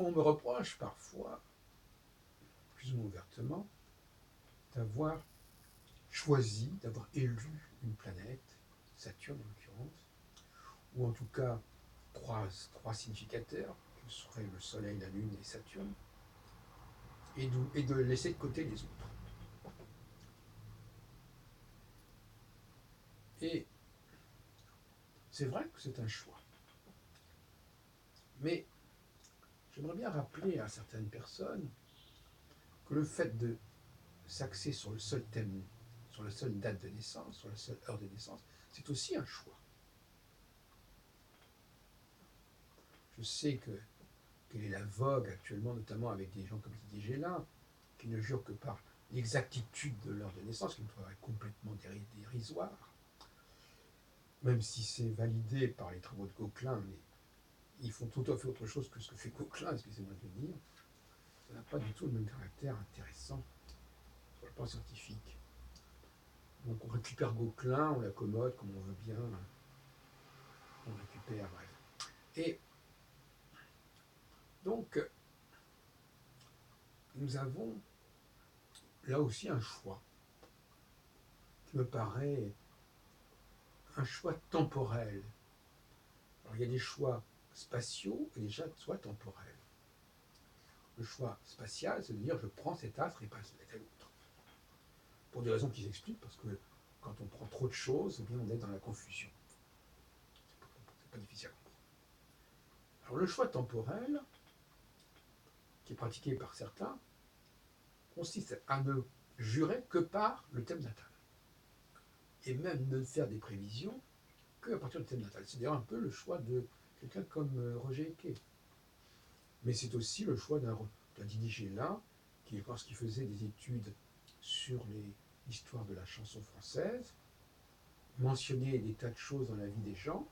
On me reproche parfois, plus ou moins ouvertement, d'avoir choisi, d'avoir élu une planète, Saturne en l'occurrence, ou en tout cas trois significateurs, que seraient le Soleil, la Lune et Saturne, et de laisser de côté les autres. Et c'est vrai que c'est un choix. Mais j'aimerais bien rappeler à certaines personnes que le fait de s'axer sur le seul thème, sur la seule date de naissance, sur la seule heure de naissance, c'est aussi un choix. Je sais quelle est la vogue actuellement, notamment avec des gens comme Didier Gélin, qui ne jurent que par l'exactitude de l'heure de naissance, qui me paraît complètement dérisoire, même si c'est validé par les travaux de Gauquelin, mais ils font tout à fait autre chose que ce que fait Gauquelin, excusez-moi de le dire. Ça n'a pas du tout le même caractère intéressant sur le plan scientifique. Donc on récupère Gauquelin, on l'accommode comme on veut bien, on récupère, bref. Et donc, nous avons là aussi un choix qui me paraît un choix temporel. Alors il y a des choix spatiaux et des choix temporels. Le choix spatial, c'est de dire je prends cet astre et pas tel autre. Pour des raisons qui s'expliquent, parce que quand on prend trop de choses, eh bien on est dans la confusion. C'est pas difficile à comprendre. Alors le choix temporel, qui est pratiqué par certains, consiste à ne jurer que par le thème natal. Et même ne faire des prévisions qu'à partir du thème natal. C'est d'ailleurs un peu le choix de quelqu'un comme Roger Eke. Mais c'est aussi le choix d'un Didier Gélin, qui, lorsqu'il faisait des études sur l'histoire de la chanson française, mentionnait des tas de choses dans la vie des gens,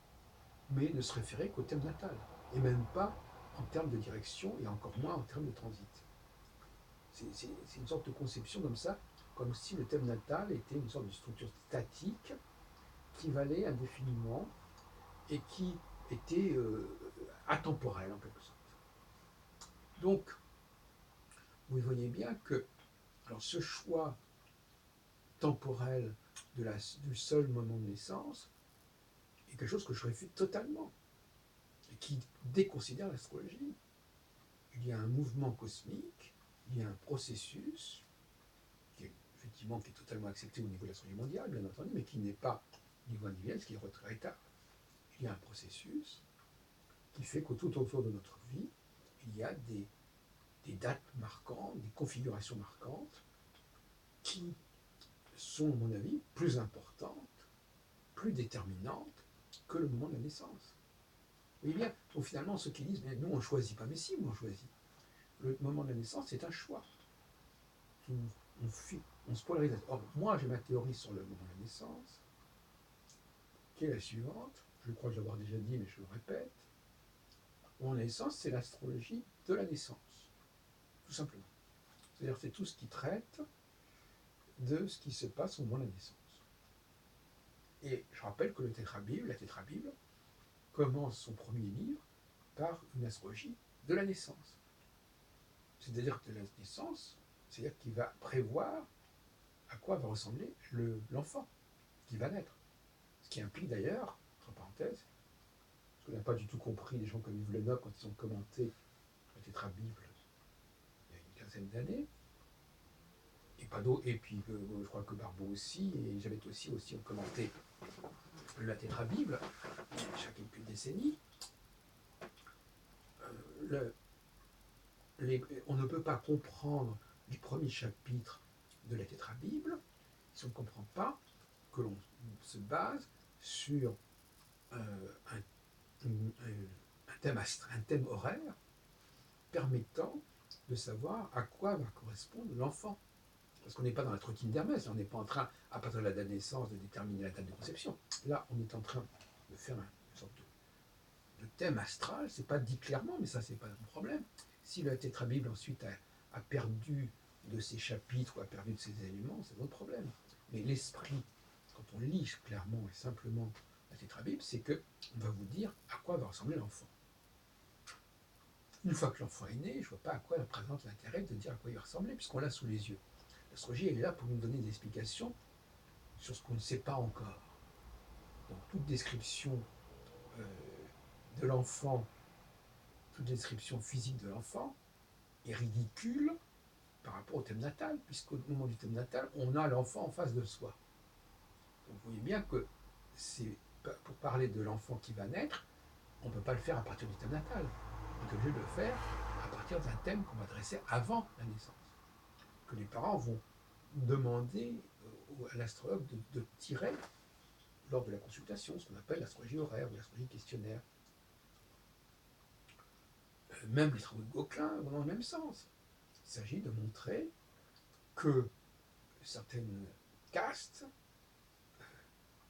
mais ne se référait qu'au thème natal, et même pas en termes de direction, et encore moins en termes de transit. C'est une sorte de conception comme ça, comme si le thème natal était une sorte de structure statique qui valait indéfiniment et qui était atemporelle en quelque sorte. Donc, vous voyez bien que alors, ce choix temporel du seul moment de naissance est quelque chose que je réfute totalement et qui déconsidère l'astrologie. Il y a un mouvement cosmique, il y a un processus qui est effectivement qui est totalement accepté au niveau de l'astrologie mondiale, bien entendu, mais qui n'est pas au niveau individuel, ce qui est regrettable. Il y a un processus qui fait que tout autour de notre vie, il y a des dates marquantes, des configurations marquantes qui sont, à mon avis, plus importantes, plus déterminantes que le moment de la naissance. Vous voyez bien, donc finalement, ceux qui disent, mais nous on ne choisit pas, mais si, on choisit. Le moment de la naissance, c'est un choix. On se polarise. Or, moi, j'ai ma théorie sur le moment de la naissance, qui est la suivante. Je crois l'avoir déjà dit, mais je le répète. Le moment de la naissance, c'est l'astrologie de la naissance, tout simplement. C'est-à-dire, c'est tout ce qui traite de ce qui se passe au moment de la naissance. Et je rappelle que la tétrabible, commence son premier livre par une astrologie de la naissance. C'est-à-dire que de la naissance, c'est-à-dire qu'il va prévoir à quoi va ressembler l'enfant qui va naître. Ce qui implique d'ailleurs, entre parenthèses, ce que n'a pas du tout compris les gens comme Yves Lenoble quand ils ont commenté la tétrabible il y a une quinzaine d'années, et puis je crois que Barbeau aussi, et Elisabeth aussi ont commenté la tétrabible, chaque quelques décennies. Le, on ne peut pas comprendre les premiers chapitres de la tétrabible si on ne comprend pas que l'on se base sur un thème horaire permettant de savoir à quoi va correspondre l'enfant. Parce qu'on n'est pas dans la trottine d'Hermès, on n'est pas en train, à partir de la date de naissance, de déterminer la date de conception. Là, on est en train de faire une sorte de thème astral, c'est pas dit clairement, mais ça, c'est pas un problème. Si la tétrabible ensuite a perdu de ses chapitres ou a perdu de ses éléments, c'est notre problème. Mais l'esprit, quand on lit clairement et simplement la tétrabible, c'est qu'on va vous dire à quoi va ressembler l'enfant. Une fois que l'enfant est né, je ne vois pas à quoi présente l'intérêt de dire à quoi il va ressembler, puisqu'on l'a sous les yeux. L'astrologie, elle est là pour nous donner des explications sur ce qu'on ne sait pas encore. Donc toute description de l'enfant, toute description physique de l'enfant est ridicule par rapport au thème natal, puisqu'au moment du thème natal, on a l'enfant en face de soi. Donc vous voyez bien que c'est pour parler de l'enfant qui va naître, on ne peut pas le faire à partir du thème natal. On est obligé de le faire à partir d'un thème qu'on va dresser avant la naissance, que les parents vont demander à l'astrologue de tirer lors de la consultation, ce qu'on appelle l'astrologie horaire ou l'astrologie questionnaire. Même les travaux de Gauquelin vont dans le même sens. Il s'agit de montrer que certaines castes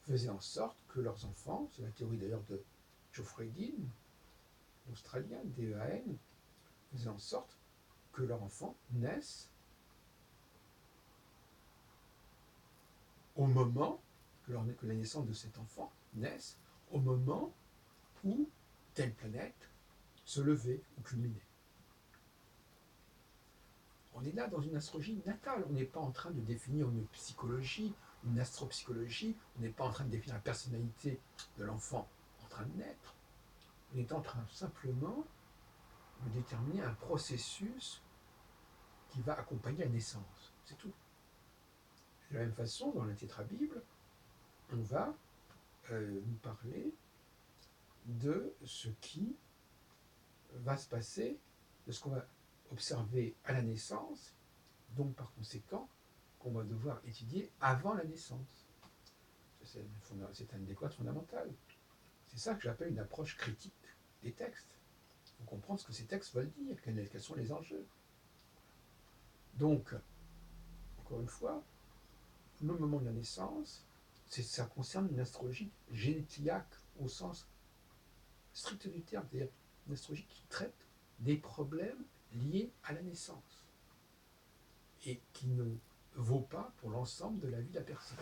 faisaient en sorte que leurs enfants, c'est la théorie d'ailleurs de Geoffrey Dean, l'Australien, DEAN, faisaient en sorte que leurs enfants naissent au moment, que la naissance de cet enfant naisse au moment où telle planète se levait ou culminait. On est là dans une astrologie natale, on n'est pas en train de définir une psychologie, une astropsychologie, on n'est pas en train de définir la personnalité de l'enfant en train de naître. On est en train simplement de déterminer un processus qui va accompagner la naissance. C'est tout. De la même façon, dans la tétrabible, on va nous parler de ce qui va se passer, de ce qu'on va observer à la naissance, donc par conséquent, qu'on va devoir étudier avant la naissance. C'est une découverte fondamentale. C'est ça que j'appelle une approche critique des textes. Il faut comprendre ce que ces textes veulent dire, quels sont les enjeux. Donc, encore une fois, le moment de la naissance, ça concerne une astrologie génétiaque au sens strict du terme, c'est-à-dire une astrologie qui traite des problèmes liés à la naissance et qui ne vaut pas pour l'ensemble de la vie de la personne.